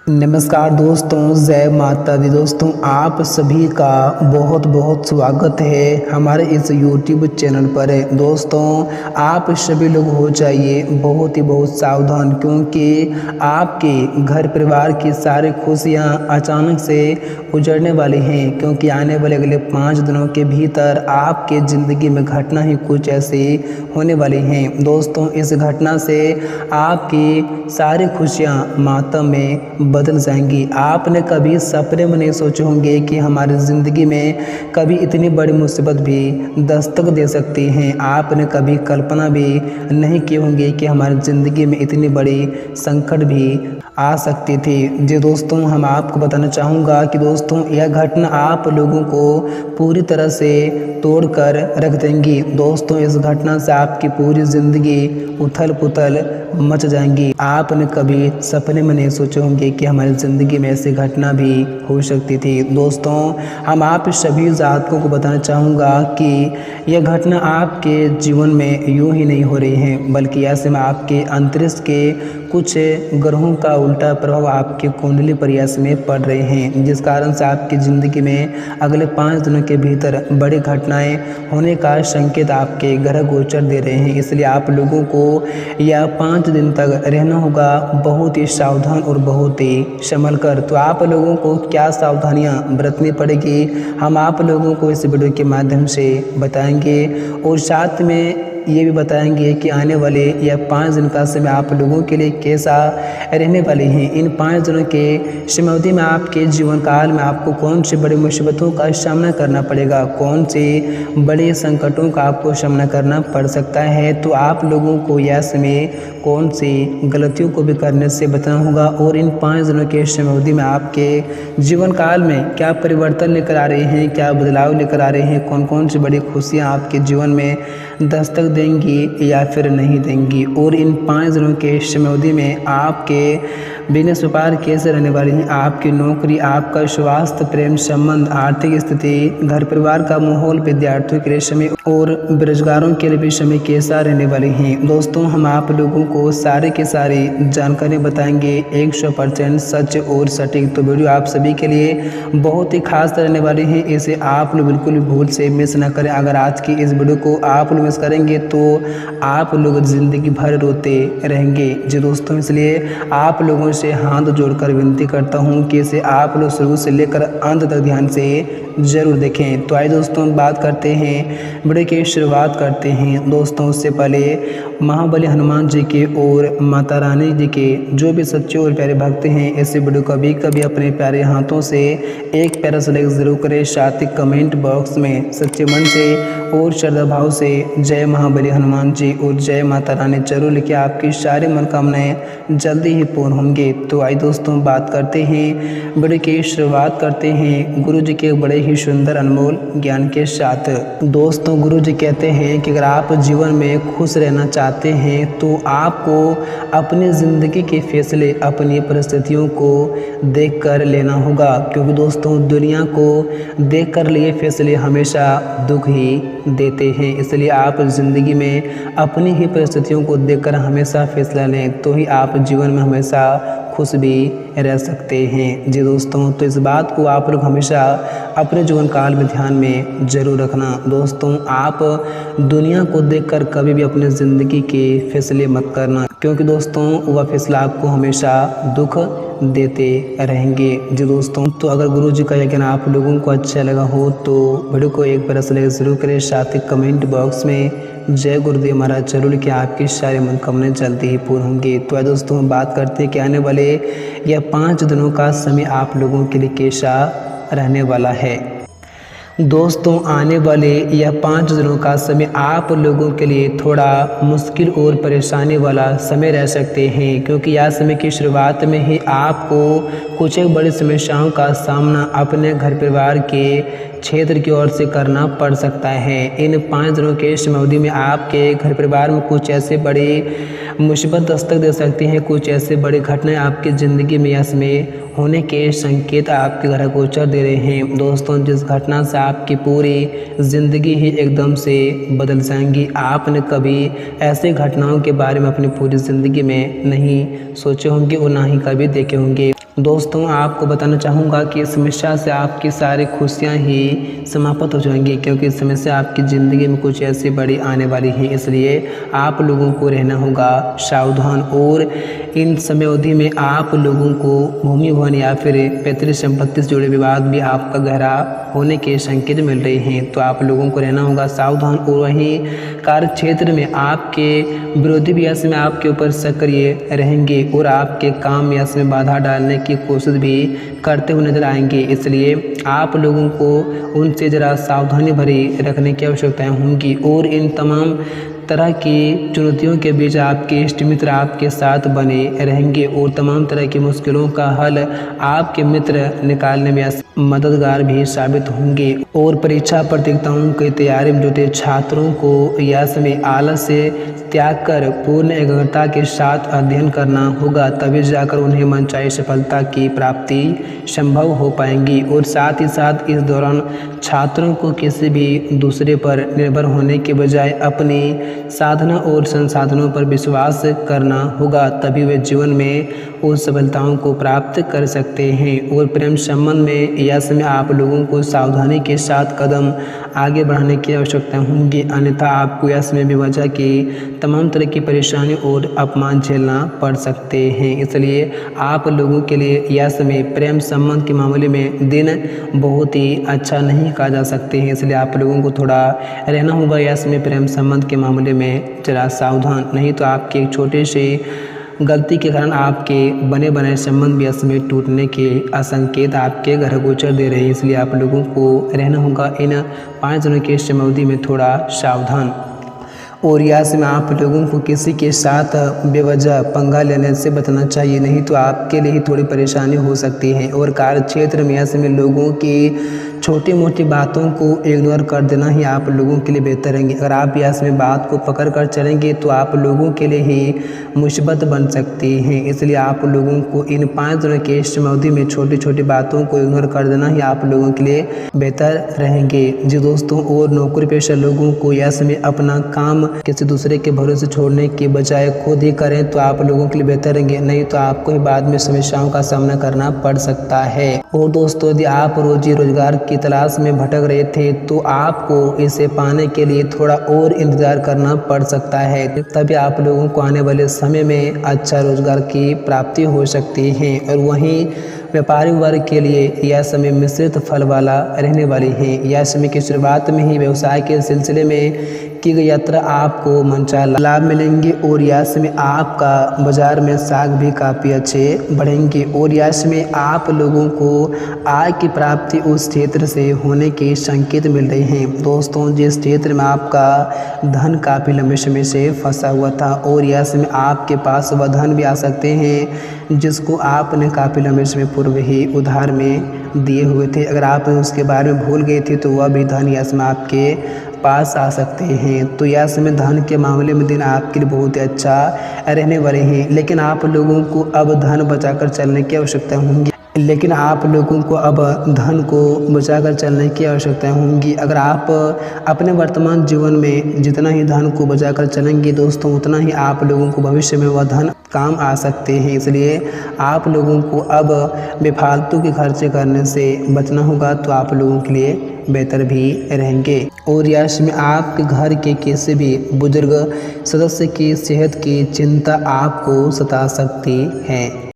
नमस्कार दोस्तों, जय माता दी। दोस्तों आप सभी का बहुत बहुत स्वागत है हमारे इस YouTube चैनल पर। दोस्तों आप सभी लोग हो जाइए बहुत ही बहुत सावधान, क्योंकि आपके घर परिवार की सारी खुशियां अचानक से उजड़ने वाली हैं। क्योंकि आने वाले अगले 5 दिनों के भीतर आपके ज़िंदगी में घटना ही कुछ ऐसी होने वाली हैं। दोस्तों इस घटना से आपकी सारी खुशियां मातम में बदल जाएंगी। आपने कभी सपने में नहीं सोचे होंगे कि हमारी ज़िंदगी में कभी इतनी बड़ी मुसीबत भी दस्तक दे सकती हैं। आपने कभी कल्पना भी नहीं की होंगी कि हमारी ज़िंदगी में इतनी बड़ी संकट भी आ सकती थी। जी दोस्तों, हम आपको बताना चाहूँगा कि दोस्तों यह घटना आप लोगों को पूरी तरह से तोड़कर रख देंगी। दोस्तों इस घटना से आपकी पूरी ज़िंदगी उथल पुथल मच जाएंगी। आपने कभी सपने में नहीं सोचे होंगे कि हमारी ज़िंदगी में ऐसी घटना भी हो सकती थी। दोस्तों हम आप सभी जातकों को बताना चाहूँगा कि यह घटना आपके जीवन में यूं ही नहीं हो रही है, बल्कि ऐसे में आपके अंतरिक्ष के कुछ ग्रहों का उल्टा प्रभाव आपकी कुंडली पर ऐसे में पड़ रहे हैं, जिस कारण से आपकी ज़िंदगी में अगले 5 दिनों के भीतर बड़ी घटनाएं होने का संकेत आपके ग्रह गोचर दे रहे हैं। इसलिए आप लोगों को यह 5 दिन तक रहना होगा बहुत ही सावधान और बहुत ही संभल कर। तो आप लोगों को क्या सावधानियां बरतनी पड़ेगी हम आप लोगों को इस वीडियो के माध्यम से बताएंगे, और साथ में ये भी बताएंगे कि आने वाले यह 5 दिन का समय आप लोगों के लिए कैसा रहने वाले हैं। इन 5 दिनों के समयावधि में आपके जीवन काल में आपको कौन सी बड़ी मुसीबतों का सामना करना पड़ेगा, कौन से बड़े संकटों का आपको सामना करना पड़ सकता है। तो आप लोगों को यह समय कौन सी गलतियों को भी करने से बचना होगा, और इन 5 दिनों के समयावधि में आपके जीवन काल में क्या परिवर्तन लेकर आ रहे हैं, क्या बदलाव लेकर आ रहे हैं, कौन कौन सी बड़ी खुशियाँ आपके जीवन में दस्तक देंगी या फिर नहीं देंगी। और इन 5 दिनों के समयावधि में आपके बिजनेस व्यापार कैसे रहने वाली है, आपकी नौकरी, आपका स्वास्थ्य, प्रेम संबंध, आर्थिक स्थिति, घर परिवार का माहौल, विद्यार्थियों के लिए समय और बेरोजगारों के लिए भी समय कैसा रहने वाले हैं। दोस्तों हम आप लोगों को सारे के सारी जानकारी बताएंगे 100% सच और सटीक। तो वीडियो आप सभी के लिए बहुत ही खास रहने वाली है, इसे आप लोग बिल्कुल भी भूल से मिस ना करें। अगर आज की इस वीडियो को आप लोग मिस करेंगे तो आप लोग ज़िंदगी भर रोते रहेंगे। जी दोस्तों, इसलिए आप लोगों से हाथ जोड़कर विनती करता हूं कि इसे आप लोग शुरू से लेकर अंत तक ध्यान से ज़रूर देखें। तो आइए दोस्तों बात करते हैं, वीडियो की शुरुआत करते हैं। दोस्तों उससे पहले महाबली हनुमान जी के और माता रानी जी के जो भी सच्चे और प्यारे भक्त हैं, ऐसे वीडियो कभी कभी अपने प्यारे हाथों से एक प्यारा सा लाइक जरूर करें। साथ ही कमेंट बॉक्स में सच्चे मन से और श्रद्धा भाव से जय महाबली हनुमान जी और जय माता रानी जरूर लिखिए, आपकी सारी मनोकामनाएं जल्दी ही पूर्ण होंगे। तो आइए दोस्तों बात करते हैं, वीडियो की शुरुआत करते हैं गुरु जी के बड़े ही सुंदर अनमोल ज्ञान के साथ। दोस्तों गुरु जी कहते हैं कि अगर आप जीवन में खुश रहना चाहते हैं तो आपको अपनी ज़िंदगी के फैसले अपनी परिस्थितियों को देखकर लेना होगा, क्योंकि दोस्तों दुनिया को देखकर लिए फैसले हमेशा दुख ही देते हैं। इसलिए आप ज़िंदगी में अपनी ही परिस्थितियों को देखकर हमेशा फैसला लें, तो ही आप जीवन में हमेशा खुश भी रह सकते हैं। जी दोस्तों, तो इस बात को आप लोग हमेशा अपने जीवन काल में ध्यान में ज़रूर रखना। दोस्तों आप दुनिया को देखकर कभी भी अपनी ज़िंदगी के फैसले मत करना, क्योंकि दोस्तों वह फैसला आपको हमेशा दुख देते रहेंगे। जी दोस्तों, तो अगर गुरु जी का यज्ञ आप लोगों को अच्छा लगा हो तो वीडियो को एक बार से जरूर करें। साथ ही कमेंट बॉक्स में जय गुरुदेव महाराज जरूर लिखिए, आपकी सारी मनोकामनाएं जल्दी ही पूर्ण होंगी। तो दोस्तों हम बात करते हैं कि आने वाले यह 5 दिनों का समय आप लोगों के लिए कैसा रहने वाला है। दोस्तों आने वाले यह 5 दिनों का समय आप लोगों के लिए थोड़ा मुश्किल और परेशानी वाला समय रह सकते हैं, क्योंकि यह समय की शुरुआत में ही आपको कुछ एक बड़ी समस्याओं का सामना अपने घर परिवार के क्षेत्र की ओर से करना पड़ सकता है। इन 5 दिनों के समयावधि में आपके घर परिवार में कुछ ऐसे बड़ी मुसीबत दस्तक दे सकती हैं, कुछ ऐसे बड़ी घटनाएं आपकी ज़िंदगी में इसमें होने के संकेत आपके ग्रह गोचर दे रहे हैं। दोस्तों जिस घटना से आपकी पूरी ज़िंदगी ही एकदम से बदल जाएंगी। आपने कभी ऐसे घटनाओं के बारे में अपनी पूरी ज़िंदगी में नहीं सोचे होंगे और ना ही कभी देखे होंगे। दोस्तों आपको बताना चाहूँगा कि इस समस्या से आपकी सारी खुशियाँ ही समाप्त हो जाएंगी, क्योंकि इस समस्या आपकी ज़िंदगी में कुछ ऐसी बड़ी आने वाली है। इसलिए आप लोगों को रहना होगा सावधान। और इन समय अवधि में आप लोगों को भूमि भवन या फिर पैतृक संपत्ति से जुड़े विवाद भी आपका गहरा होने के संकेत मिल रहे हैं, तो आप लोगों को रहना होगा सावधान। और वहीं कार्य क्षेत्र में आपके विरोधी भी ऐसे में आपके ऊपर सक्रिय रहेंगे और आपके काम या में बाधा डालने की कोशिश भी करते हुए नजर आएंगे। इसलिए आप लोगों को उनसे ज़रा सावधानी भरी रखने की आवश्यकताएं होंगी। और इन तमाम तरह की चुनौतियों के बीच आपके इष्ट मित्र आपके साथ बने रहेंगे और तमाम तरह की मुश्किलों का हल आपके मित्र निकालने में मददगार भी साबित होंगे। और परीक्षा प्रतियोगिताओं की तैयारी में जुटे छात्रों को यह समय आलस से त्याग कर पूर्ण एकाग्रता के साथ अध्ययन करना होगा, तभी जाकर उन्हें मनचाही सफलता की प्राप्ति संभव हो पाएंगी। और साथ ही साथ इस दौरान छात्रों को किसी भी दूसरे पर निर्भर होने के बजाय अपनी साधना और संसाधनों पर विश्वास करना होगा, तभी वे जीवन में उस सफलताओं को प्राप्त कर सकते हैं। और प्रेम संबंध में यह समय आप लोगों को सावधानी के साथ कदम आगे बढ़ाने की आवश्यकता होगी, अन्यथा आपको यह समय बेवजह की तमाम तरह की परेशानी और अपमान झेलना पड़ सकते हैं। इसलिए आप लोगों के लिए यह समय प्रेम संबंध के मामले में दिन बहुत ही अच्छा नहीं कहा जा सकते हैं। इसलिए आप लोगों को थोड़ा रहना होगा यह समय प्रेम संबंध के मामले में जरा सावधान, नहीं तो आपके एक छोटे से गलती के कारण आपके बने बनाए संबंध भी इसमें टूटने के असंकेत आपके घर गोचर दे रहे हैं। इसलिए आप लोगों को रहना होगा इन 5 दिनों के समयावधि में थोड़ा सावधान। और यहाँ से आप लोगों को किसी के साथ बेवजह पंगा लेने से बचना चाहिए, नहीं तो आपके लिए ही थोड़ी परेशानी हो सकती है। और कार्य क्षेत्र में ऐसे में लोगों की छोटी मोटी बातों को इग्नोर कर देना ही आप लोगों के लिए बेहतर रहेंगे। अगर आप यहाँ में बात को पकड़ कर चलेंगे तो आप लोगों के लिए ही मुसीबत बन सकती है। इसलिए आप लोगों को इन 5 दिनों के समयावधि में छोटी छोटी बातों को इग्नोर कर देना ही आप लोगों के लिए बेहतर रहेंगे। जी दोस्तों, और नौकरी पेशा लोगों को यह समय अपना काम किसी दूसरे के भरोसे छोड़ने के बजाय खुद ही करें तो आप लोगों के लिए बेहतर रहेंगे, नहीं तो आपको ही बाद में समस्याओं का सामना करना पड़ सकता है। और दोस्तों, यदि आप रोजी रोजगार की तलाश में भटक रहे थे तो आपको इसे पाने के लिए थोड़ा और इंतजार करना पड़ सकता है, तभी आप लोगों को आने वाले समय में अच्छा रोजगार की प्राप्ति हो सकती है। और वहीं व्यापारी वर्ग के लिए यह समय मिश्रित फल वाला रहने वाली है। यह समय की शुरुआत में ही व्यवसाय के सिलसिले में की गई यात्रा आपको मनचाहा लाभ मिलेंगे और यह समय आपका बाजार में साख भी काफ़ी अच्छे बढ़ेंगे। और यह समय आप लोगों को आय की प्राप्ति उस क्षेत्र से होने के संकेत मिल रहे हैं। दोस्तों, जिस क्षेत्र में आपका धन काफ़ी लंबे समय से फंसा हुआ था और यह समय आपके पास वह धन भी आ सकते हैं जिसको आपने काफ़ी लंबे समय पूर्व ही उधार में दिए हुए थे। अगर आप उसके बारे में भूल गए थे तो वह भी धन यह समय आपके पास आ सकते हैं। तो यह समय धन के मामले में दिन आपके लिए बहुत ही अच्छा रहने वाले हैं। लेकिन आप लोगों को अब धन बचाकर चलने की आवश्यकता होगी अगर आप अपने वर्तमान जीवन में जितना ही धन को बचाकर चलेंगे दोस्तों, उतना ही आप लोगों को भविष्य में वह धन काम आ सकते हैं। इसलिए आप लोगों को अब बेफालतू के खर्चे करने से बचना होगा, तो आप लोगों के लिए बेहतर भी रहेंगे। और यश में आपके घर के किसी भी बुजुर्ग सदस्य की सेहत की चिंता आपको सता सकती है।